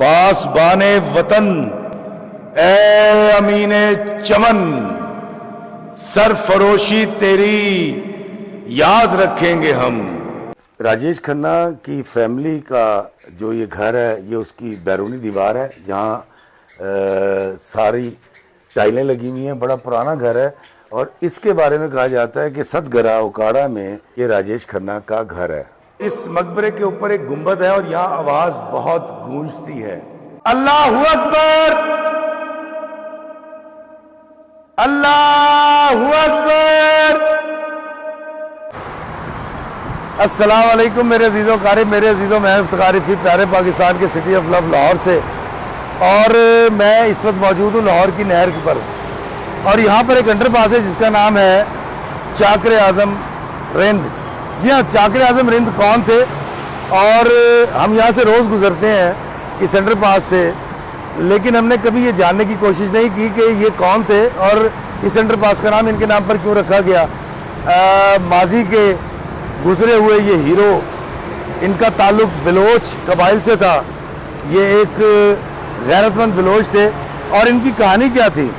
پاسبان وطن اے امین چمن، سرفروشی تیری یاد رکھیں گے ہم۔ راجیش کھنہ کی فیملی کا جو یہ گھر ہے، یہ اس کی بیرونی دیوار ہے جہاں ساری ٹائلیں لگی ہوئی ہیں۔ بڑا پرانا گھر ہے اور اس کے بارے میں کہا جاتا ہے کہ ستگرہ اوکاڑا میں یہ راجیش کھنہ کا گھر ہے۔ اس مقبرے کے اوپر ایک گنبد ہے اور یہاں آواز بہت گونجتی ہے، اللہ اکبر، اللہ اکبر۔ السلام علیکم میرے عزیزوں قاری، میرے عزیزوں، میں افتخار رفیع پیارے پاکستان کے سٹی آف لو لاہور سے، اور میں اس وقت موجود ہوں لاہور کی نہر پر، اور یہاں پر ایک انڈر پاس ہے جس کا نام ہے چاکر اعظم رند۔ جی ہاں، چاکر اعظم رند کون تھے؟ اور ہم یہاں سے روز گزرتے ہیں اس انڈر پاس سے، لیکن ہم نے کبھی یہ جاننے کی کوشش نہیں کی کہ یہ کون تھے اور اس انڈر پاس کا نام ان کے نام پر کیوں رکھا گیا۔ ماضی کے گزرے ہوئے یہ ہیرو، ان کا تعلق بلوچ قبائل سے تھا، یہ ایک غیرت مند بلوچ تھے، اور ان کی کہانی کیا تھی،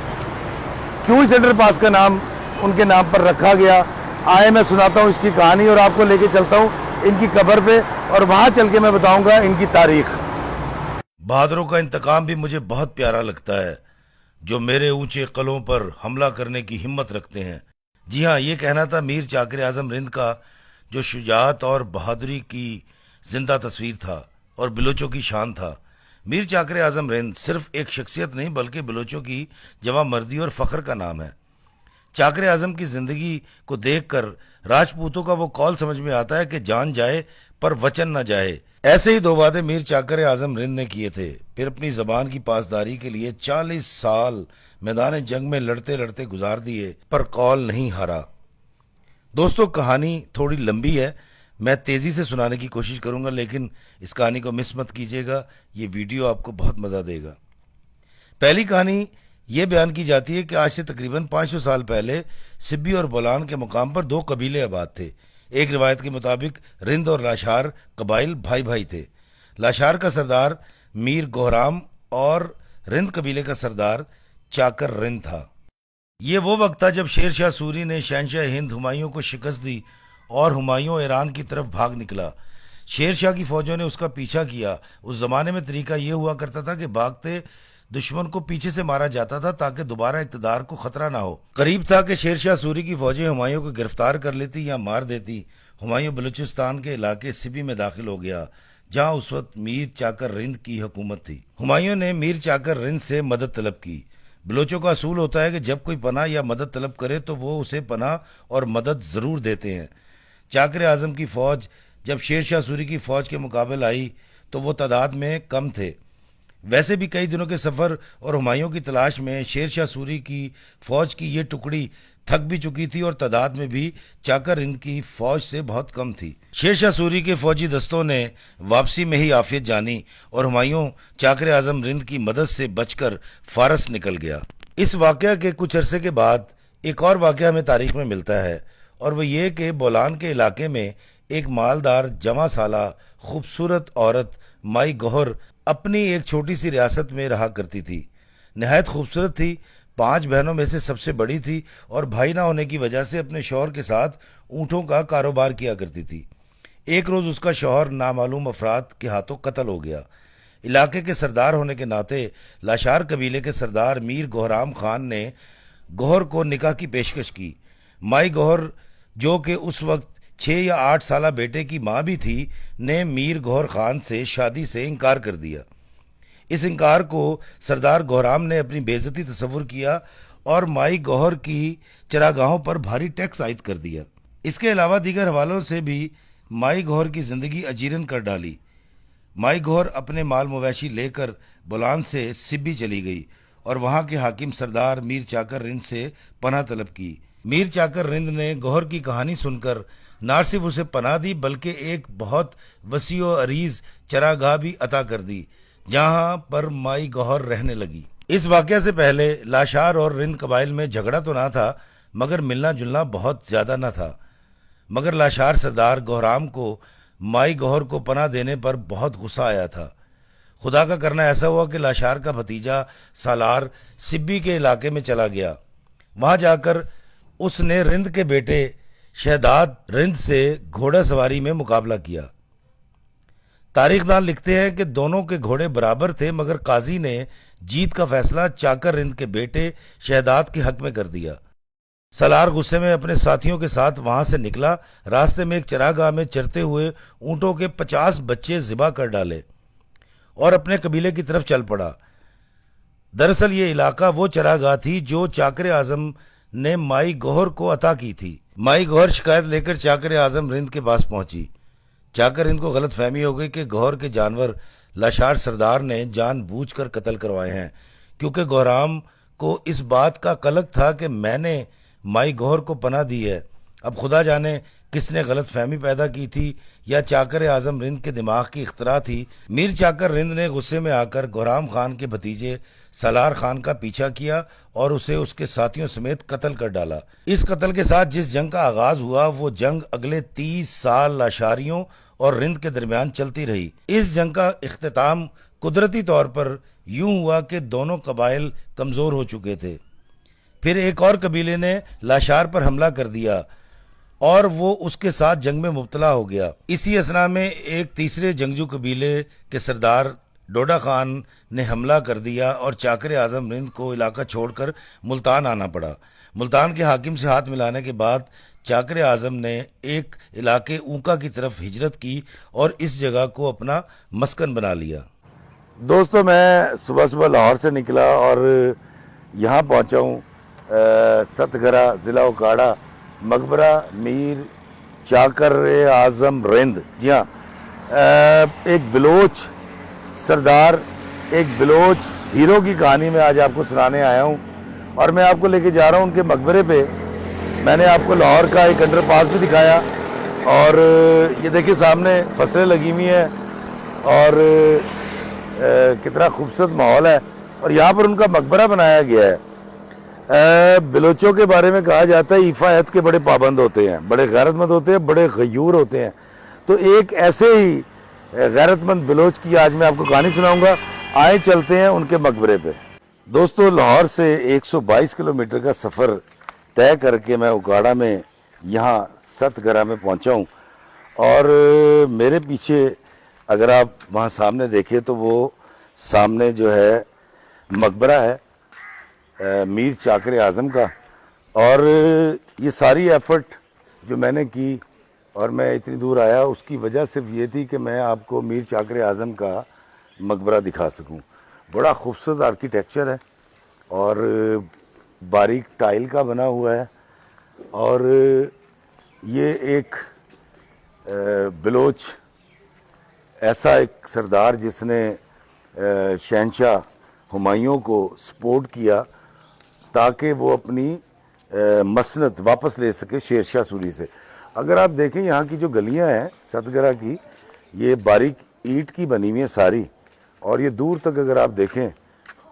کیوں اس انڈر پاس کا نام ان کے نام پر رکھا گیا؟ آئے میں سناتا ہوں اس کی کہانی، اور آپ کو لے کے چلتا ہوں ان کی قبر پہ، اور وہاں چل کے میں بتاؤں گا ان کی تاریخ۔ بہادروں کا انتقام بھی مجھے بہت پیارا لگتا ہے، جو میرے اونچے قلعوں پر حملہ کرنے کی ہمت رکھتے ہیں۔ جی ہاں، یہ کہنا تھا میر چاکر اعظم رند کا، جو شجاعت اور بہادری کی زندہ تصویر تھا اور بلوچوں کی شان تھا۔ میر چاکر اعظم رند صرف ایک شخصیت نہیں بلکہ بلوچوں کی جوان مردی اور فخر کا نام ہے۔ چاکر اعظم کی زندگی کو دیکھ کر راجپوتوں کا وہ قول سمجھ میں آتا ہے کہ جان جائے پر وچن نہ جائے۔ ایسے ہی دو وعدے میر چاکر اعظم رند نے کیے تھے، پھر اپنی زبان کی پاسداری کے لیے 40 سال میدان جنگ میں لڑتے لڑتے گزار دیے، پر قول نہیں ہارا۔ دوستو، کہانی تھوڑی لمبی ہے، میں تیزی سے سنانے کی کوشش کروں گا، لیکن اس کہانی کو مس مت کیجیے گا، یہ ویڈیو آپ کو بہت مزہ دے گا۔ پہلی کہانی یہ بیان کی جاتی ہے کہ آج سے تقریباً 500 سال پہلے سبی اور بولان کے مقام پر دو قبیلے آباد تھے۔ ایک روایت کے مطابق رند اور لاشار قبائل بھائی بھائی تھے۔ لاشار کا سردار میر گوہرام اور رند قبیلے کا سردار چاکر رند تھا۔ یہ وہ وقت تھا جب شیر شاہ سوری نے شہنشاہ ہند ہمایوں کو شکست دی اور ہمایوں ایران کی طرف بھاگ نکلا۔ شیر شاہ کی فوجوں نے اس کا پیچھا کیا۔ اس زمانے میں طریقہ یہ ہوا کرتا تھا کہ بھاگتے دشمن کو پیچھے سے مارا جاتا تھا تاکہ دوبارہ اقتدار کو خطرہ نہ ہو۔ قریب تھا کہ شیر شاہ سوری کی فوجیں ہمایوں کو گرفتار کر لیتی یا مار دیتی۔ ہمایوں بلوچستان کے علاقے سبی میں داخل ہو گیا، جہاں اس وقت میر چاکر رند کی حکومت تھی۔ ہمایوں نے میر چاکر رند سے مدد طلب کی۔ بلوچوں کا اصول ہوتا ہے کہ جب کوئی پناہ یا مدد طلب کرے تو وہ اسے پناہ اور مدد ضرور دیتے ہیں۔ چاکر اعظم کی فوج جب شیر شاہ سوری کی فوج کے مقابل آئی تو وہ تعداد میں کم تھے۔ ویسے بھی کئی دنوں کے سفر اور ہمایوں کی تلاش میں شیر شاہ سوری کی فوج کی یہ ٹکڑی تھک بھی چکی تھی اور تعداد میں بھی چاکر رند کی فوج سے بہت کم تھی۔ شیر شاہ سوری کے فوجی دستوں نے واپسی میں ہی عافیت جانی اور ہمایوں چاکر اعظم رند کی مدد سے بچ کر فارس نکل گیا۔ اس واقعہ کے کچھ عرصے کے بعد ایک اور واقعہ ہمیں تاریخ میں ملتا ہے، اور وہ یہ کہ بولان کے علاقے میں ایک مالدار جوان سالہ خوبصورت عورت مائی گوہر اپنی ایک چھوٹی سی ریاست میں رہا کرتی تھی۔ نہایت خوبصورت تھی، 5 بہنوں میں سے سب سے بڑی تھی اور بھائی نہ ہونے کی وجہ سے اپنے شوہر کے ساتھ اونٹوں کا کاروبار کیا کرتی تھی۔ ایک روز اس کا شوہر نامعلوم افراد کے ہاتھوں قتل ہو گیا۔ علاقے کے سردار ہونے کے ناطے لاشار قبیلے کے سردار میر گوہرام خان نے گوہر کو نکاح کی پیشکش کی۔ مائی گوہر، جو کہ اس وقت 6 یا 8 سالہ بیٹے کی ماں بھی تھی، نے میر گوہر خان سے شادی سے انکار کر دیا۔ اس انکار کو سردار گوہرام نے اپنی بے عزتی تصور کیا اور مائی گوہر کی چراگاہوں پر بھاری ٹیکس عائد کر دیا۔ اس کے علاوہ دیگر حوالوں سے بھی مائی گوہر کی زندگی اجیرن کر ڈالی۔ مائی گوہر اپنے مال مویشی لے کر بولان سے سبی چلی گئی اور وہاں کے حاکم سردار میر چاکر رند سے پناہ طلب کی۔ میر چاکر رند نے گوہر کی کہانی سن کر نہ صرف اسے پناہ دی بلکہ ایک بہت وسیع و عریض چراگاہ بھی عطا کر دی، جہاں پر مائی گوہر رہنے لگی۔ اس واقعہ سے پہلے لاشار اور رند قبائل میں جھگڑا تو نہ تھا، مگر ملنا جلنا بہت زیادہ نہ تھا۔ مگر لاشار سردار گوہرام کو مائی گوہر کو پناہ دینے پر بہت غصہ آیا تھا۔ خدا کا کرنا ایسا ہوا کہ لاشار کا بھتیجا سالار سبی کے علاقے میں چلا گیا. وہاں جا کر اس نے رند کے بیٹے شہداد رند سے گھوڑا سواری میں مقابلہ کیا. تاریخ دان لکھتے ہیں کہ دونوں کے گھوڑے برابر تھے، مگر قاضی نے جیت کا فیصلہ چاکر رند کے بیٹے شہداد کے حق میں کر دیا. سالار غصے میں اپنے ساتھیوں کے ساتھ وہاں سے نکلا. راستے میں ایک چراگاہ میں چرتے ہوئے اونٹوں کے 50 بچے ذبح کر ڈالے اور اپنے قبیلے کی طرف چل پڑا. دراصل یہ علاقہ وہ چراگاہ تھی جو چاکر اعظم نے مائی گوہر کو عطا کی تھی. مائی گوہر شکایت لے کر چاکر اعظم رند کے پاس پہنچی. چاکر رند کو غلط فہمی ہو گئی کہ گوہر کے جانور لاشار سردار نے جان بوجھ کر قتل کروائے ہیں، کیونکہ گورام کو اس بات کا قلق تھا کہ میں نے مائی گوہر کو پناہ دی ہے. اب خدا جانے کس نے غلط فہمی پیدا کی تھی، یا چاکر اعظم رند کے دماغ کی اختراع تھی. میر چاکر رند نے غصے میں آ کر گورام خان کے بھتیجے سالار خان کا پیچھا کیا اور اسے اس کے ساتھیوں سمیت قتل کر ڈالا. اس قتل کے ساتھ جس جنگ کا آغاز ہوا وہ جنگ اگلے 30 سال لاشاریوں اور رند کے درمیان چلتی رہی. اس جنگ کا اختتام قدرتی طور پر یوں ہوا کہ دونوں قبائل کمزور ہو چکے تھے. پھر ایک اور قبیلے نے لاشار پر حملہ کر دیا اور وہ اس کے ساتھ جنگ میں مبتلا ہو گیا. اسی اثنا میں ایک تیسرے جنگجو قبیلے کے سردار ڈوڈا خان نے حملہ کر دیا اور چاکر اعظم رند کو علاقہ چھوڑ کر ملتان آنا پڑا. ملتان کے حاکم سے ہاتھ ملانے کے بعد چاکر اعظم نے ایک علاقے اونکا کی طرف ہجرت کی اور اس جگہ کو اپنا مسکن بنا لیا. دوستو میں صبح صبح لاہور سے نکلا اور یہاں پہنچا ہوں ست گھرا ضلع اوکاڑا، مقبرہ میر چاکر اعظم رند. جی ہاں، ایک بلوچ سردار، ایک بلوچ ہیرو کی کہانی میں آج آپ کو سنانے آیا ہوں، اور میں آپ کو لے کے جا رہا ہوں ان کے مقبرے پہ. میں نے آپ کو لاہور کا ایک انڈر پاس بھی دکھایا، اور یہ دیکھیں سامنے فصلیں لگی ہوئی ہیں اور کتنا خوبصورت ماحول ہے، اور یہاں پر ان کا مقبرہ بنایا گیا ہے. بلوچوں کے بارے میں کہا جاتا ہے ایفا عہد کے بڑے پابند ہوتے ہیں، بڑے غیرت مند ہوتے ہیں، بڑے غیور ہوتے ہیں. تو ایک ایسے ہی غیرت مند بلوچ کی آج میں آپ کو کہانی سناؤں گا. آئیں چلتے ہیں ان کے مقبرے پہ. دوستو لاہور سے 122 کلومیٹر کا سفر طے کر کے میں اوکاڑا میں یہاں ست گھرا میں پہنچا ہوں، اور میرے پیچھے اگر آپ وہاں سامنے دیکھیں تو وہ سامنے جو ہے مقبرہ ہے میر چاکر اعظم کا. اور یہ ساری ایفرٹ جو میں نے کی اور میں اتنی دور آیا، اس کی وجہ صرف یہ تھی کہ میں آپ کو میر چاکر اعظم کا مقبرہ دکھا سکوں. بڑا خوبصورت آرکیٹیکچر ہے اور باریک ٹائل کا بنا ہوا ہے، اور یہ ایک بلوچ ایسا ایک سردار جس نے شہنشاہ ہمایوں کو سپورٹ کیا تاکہ وہ اپنی مسند واپس لے سکے شیر شاہ سوری سے. اگر آپ دیکھیں یہاں کی جو گلیاں ہیں ستگرہ کی، یہ باریک اینٹ کی بنی ہوئی ہیں ساری، اور یہ دور تک اگر آپ دیکھیں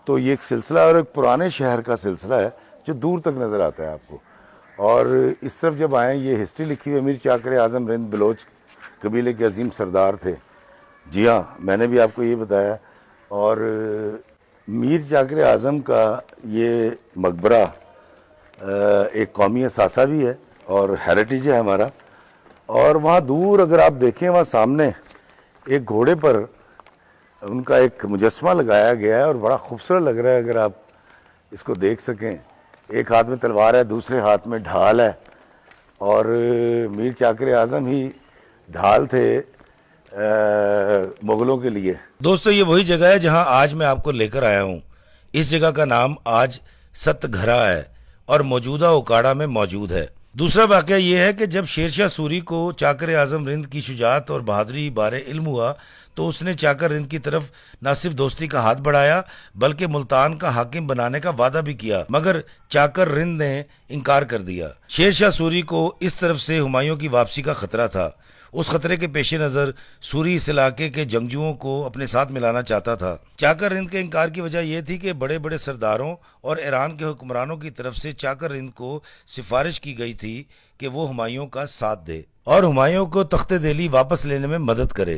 تو یہ ایک سلسلہ اور ایک پرانے شہر کا سلسلہ ہے جو دور تک نظر آتا ہے آپ کو. اور اس طرف جب آئیں یہ ہسٹری لکھی ہوئی. میر چاکر اعظم رند بلوچ قبیلے کے عظیم سردار تھے. جی ہاں، میں نے بھی آپ کو یہ بتایا. اور میر چاکر اعظم کا یہ مقبرہ ایک قومی اثاثہ بھی ہے اور ہیریٹیج ہے ہمارا. اور وہاں دور اگر آپ دیکھیں وہاں سامنے ایک گھوڑے پر ان کا ایک مجسمہ لگایا گیا ہے اور بڑا خوبصورت لگ رہا ہے اگر آپ اس کو دیکھ سکیں. ایک ہاتھ میں تلوار ہے، دوسرے ہاتھ میں ڈھال ہے، اور میر چاکر اعظم ہی ڈھال تھے مغلوں کے لیے. دوستو یہ وہی جگہ ہے جہاں آج میں آپ کو لے کر آیا ہوں. اس جگہ کا نام آج ست گھرا ہے اور موجودہ اوکاڑا میں موجود ہے. دوسرا واقعہ یہ ہے کہ جب شیر شاہ سوری کو چاکر اعظم رند کی شجاعت اور بہادری بارے علم ہوا تو اس نے چاکر رند کی طرف نہ صرف دوستی کا ہاتھ بڑھایا بلکہ ملتان کا حاکم بنانے کا وعدہ بھی کیا، مگر چاکر رند نے انکار کر دیا. شیر شاہ سوری کو اس طرف سے ہمایوں کی واپسی کا خطرہ تھا. اس خطرے کے پیش نظر سوری اس علاقے کے جنگجوؤں کو اپنے ساتھ ملانا چاہتا تھا. چاکر رند کے انکار کی وجہ یہ تھی کہ بڑے بڑے سرداروں اور ایران کے حکمرانوں کی طرف سے چاکر رند کو سفارش کی گئی تھی کہ وہ ہمایوں کا ساتھ دے اور ہمایوں کو تخت دہلی واپس لینے میں مدد کرے.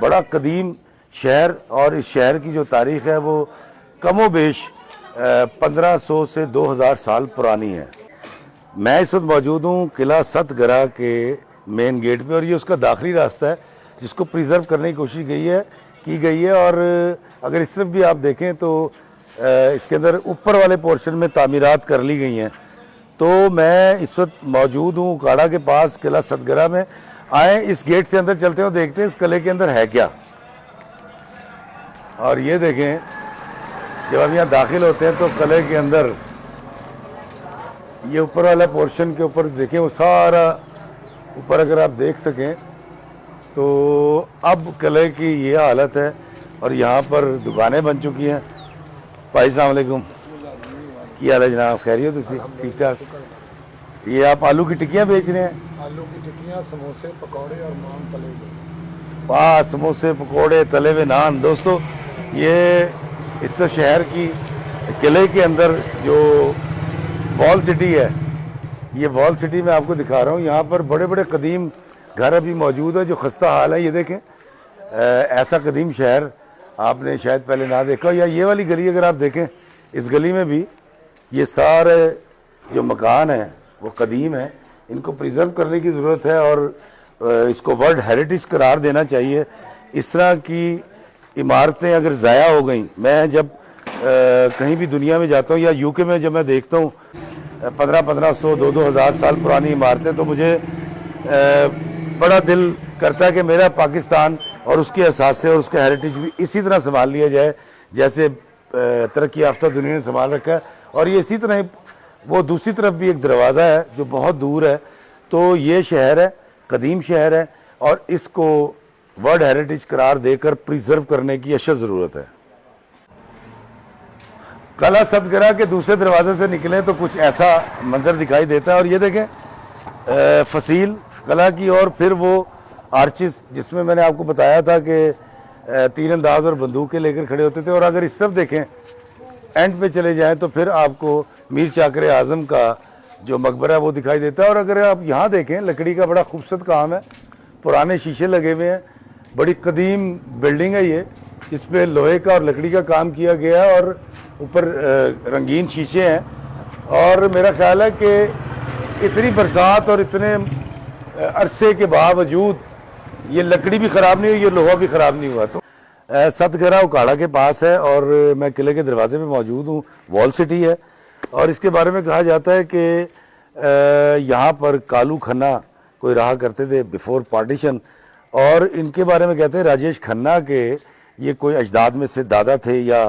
بڑا قدیم شہر، اور اس شہر کی جو تاریخ ہے وہ کم و بیش 1500 سے 2000 سال پرانی ہے۔ میں اس وقت موجود ہوں قلعہ ست گرہ کے مین گیٹ پہ، اور یہ اس کا داخلی راستہ ہے جس کو پریزرو کرنے کی کوشش کی گئی ہے۔ اور اگر اس طرف بھی آپ دیکھیں تو اس کے اندر اوپر والے پورشن میں تعمیرات کر لی گئی ہیں۔ تو میں اس وقت موجود ہوں اکاڑا کے پاس قلعہ ست گرہ میں۔ آئیں اس گیٹ سے اندر چلتے ہیں اور دیکھتے ہیں اس قلعے کے اندر ہے کیا۔ اور یہ دیکھیں جب ہم یہاں داخل ہوتے ہیں تو قلعے کے اندر یہ اوپر والا پورشن کے اوپر دیکھیں، وہ سارا اوپر اگر آپ دیکھ سکیں تو اب قلعے کی یہ حالت ہے، اور یہاں پر دکانیں بن چکی ہیں۔ بھائی السلام علیکم، کی حال ہے جناب؟ خیریت تسی؟ ٹھیک ٹھاک۔ یہ آپ آلو کی ٹکیاں بیچ رہے ہیں؟ آلو کی ٹکیاں، سموسے، پکوڑے اور نان تلے ہوئے۔ وہاں سموسے، پکوڑے، تلے ہوئے نان۔ دوستو یہ اس شہر کی قلعے کے اندر جو وال سٹی ہے، یہ وال سٹی میں آپ کو دکھا رہا ہوں۔ یہاں پر بڑے بڑے قدیم گھر ابھی موجود ہے جو خستہ حال ہے۔ یہ دیکھیں ایسا قدیم شہر آپ نے شاید پہلے نہ دیکھا، یا یہ والی گلی اگر آپ دیکھیں، اس گلی میں بھی یہ سارے جو مکان ہیں وہ قدیم ہیں، ان کو پریزرو کرنے کی ضرورت ہے، اور اس کو ورلڈ ہیریٹیج قرار دینا چاہیے۔ اس طرح کی عمارتیں اگر ضائع ہو گئیں، میں جب کہیں بھی دنیا میں جاتا ہوں یا یو کے میں جب میں دیکھتا ہوں 1500 2000 سال پرانی عمارتیں، تو مجھے بڑا دل کرتا ہے کہ میرا پاکستان اور اس کے اثاثے اور اس کا ہیریٹیج بھی اسی طرح سنبھال لیا جائے جیسے ترقی یافتہ دنیا نے سنبھال رکھا ہے۔ اور یہ اسی طرح وہ دوسری طرف بھی ایک دروازہ ہے جو بہت دور ہے۔ تو یہ شہر ہے، قدیم شہر ہے، اور اس کو ورلڈ ہیریٹیج قرار دے کر پریزرو کرنے کی اشد ضرورت ہے۔ قلعہ ست گرہ کے دوسرے دروازے سے نکلیں تو کچھ ایسا منظر دکھائی دیتا ہے، اور یہ دیکھیں فصیل قلعہ کی، اور پھر وہ آرچز جس میں نے آپ کو بتایا تھا کہ تیر انداز اور بندوقیں لے کر کھڑے ہوتے تھے۔ اور اگر اس طرف دیکھیں اینڈ پہ چلے جائیں تو پھر آپ کو میر چاکر اعظم کا جو مقبرہ ہے وہ دکھائی دیتا ہے۔ اور اگر آپ یہاں دیکھیں لکڑی کا بڑا خوبصورت کام ہے، پرانے شیشے لگے ہوئے ہیں، بڑی قدیم بلڈنگ ہے یہ، جس پہ لوہے کا اور لکڑی کا کام کیا گیا ہے، اور اوپر رنگین شیشے ہیں۔ اور میرا خیال ہے کہ اتنی برسات اور اتنے عرصے کے باوجود یہ لکڑی بھی خراب نہیں ہوئی، یہ لوہا بھی خراب نہیں ہوا۔ تو ست گرہ اکاڑا کے پاس ہے، اور میں قلعے کے دروازے پہ موجود ہوں۔ وال سٹی ہے، اور اس کے بارے میں کہا جاتا ہے کہ یہاں پر کالو کھنہ کوئی رہا کرتے تھے بیفور پارٹیشن، اور ان کے بارے میں کہتے ہیں راجیش کھنہ کے یہ کوئی اجداد میں سے دادا تھے یا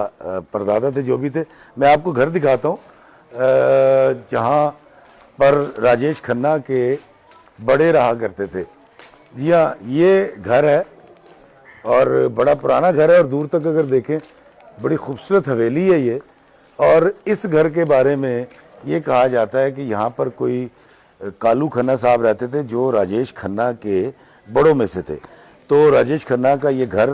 پردادا تھے، جو بھی تھے۔ میں آپ کو گھر دکھاتا ہوں جہاں پر راجیش کھنہ کے بڑے رہا کرتے تھے۔ جی ہاں، یہ گھر ہے، اور بڑا پرانا گھر ہے، اور دور تک اگر دیکھیں بڑی خوبصورت حویلی ہے یہ۔ اور اس گھر کے بارے میں یہ کہا جاتا ہے کہ یہاں پر کوئی کالو کھنہ صاحب رہتے تھے جو راجیش کھنہ کے بڑوں میں سے تھے۔ تو راجیش کھنہ کا یہ گھر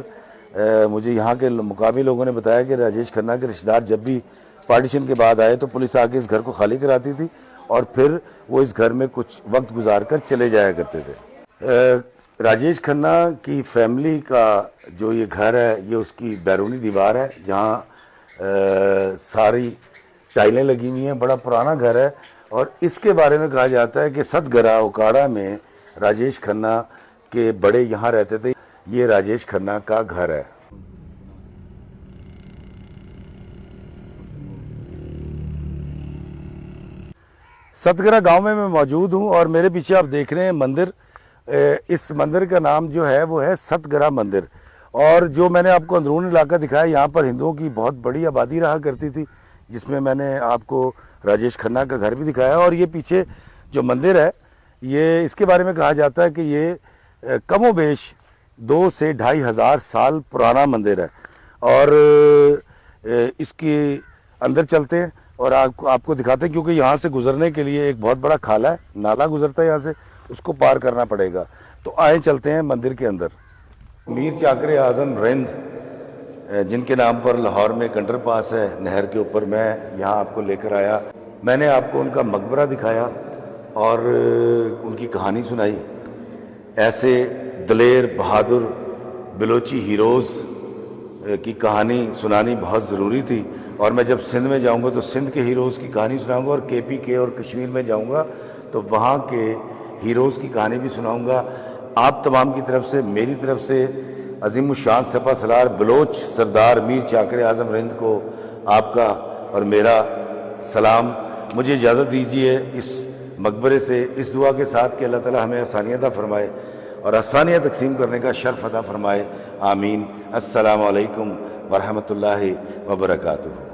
مجھے یہاں کے مقامی لوگوں نے بتایا کہ راجیش کھنہ کے رشتہ دار جب بھی پارٹیشن کے بعد آئے تو پولیس آ کے اس گھر کو خالی کراتی تھی، اور پھر وہ اس گھر میں کچھ وقت گزار کر چلے جایا کرتے تھے۔ راجیش کھنہ کی فیملی کا جو یہ گھر ہے، یہ اس کی بیرونی دیوار ہے جہاں ساری ٹائلیں لگی ہوئی ہیں، بڑا پرانا گھر ہے۔ اور اس کے بارے میں کہا جاتا ہے کہ ست گرہ اکاڑا میں راجیش کھنہ کے بڑے یہاں رہتے تھے۔ یہ راجیش کھنہ کا گھر ہے۔ ست گرہ گاؤں میں موجود ہوں، اور میرے پیچھے آپ دیکھ رہے ہیں مندر۔ اس مندر کا نام جو ہے وہ ہے ست گرہ مندر، اور جو میں نے آپ کو اندرون علاقہ دکھایا یہاں پر ہندوؤں کی بہت بڑی آبادی رہا کرتی تھی، جس میں نے آپ کو راجیش کھنہ کا گھر بھی دکھایا۔ اور یہ پیچھے جو مندر ہے، یہ اس کے بارے میں کہا جاتا ہے کہ یہ کم و بیش 2 سے 2500 سال پرانا مندر ہے۔ اور اس کے اندر چلتے ہیں اور آپ کو دکھاتے ہیں، کیونکہ یہاں سے گزرنے کے لیے ایک بہت بڑا کھالا ہے، نالا گزرتا ہے یہاں سے، اس کو پار کرنا پڑے گا۔ تو آئیں چلتے ہیں مندر کے اندر۔ میر چاکر اعظم رند جن کے نام پر لاہور میں ایک انڈر پاس ہے نہر کے اوپر، میں یہاں آپ کو لے کر آیا۔ میں نے آپ کو ان کا مقبرہ دکھایا اور ان کی کہانی سنائی۔ ایسے دلیر، بہادر، بلوچی ہیروز کی کہانی سنانی بہت ضروری تھی، اور میں جب سندھ میں جاؤں گا تو سندھ کے ہیروز کی کہانی سناؤں گا، اور KPK اور کشمیر میں جاؤں گا تو وہاں کے ہیروز کی کہانی بھی سناؤں گا۔ آپ تمام کی طرف سے، میری طرف سے عظیم الشان سپہ سالار بلوچ سردار میر چاکر اعظم رند کو آپ کا اور میرا سلام۔ مجھے اجازت دیجیے اس مقبرے سے اس دعا کے ساتھ کہ اللہ تعالی ہمیں آسانیاں عطا فرمائے اور آسانیاں تقسیم کرنے کا شرف عطا فرمائے، آمین۔ السلام علیکم ورحمۃ اللہ وبرکاتہ۔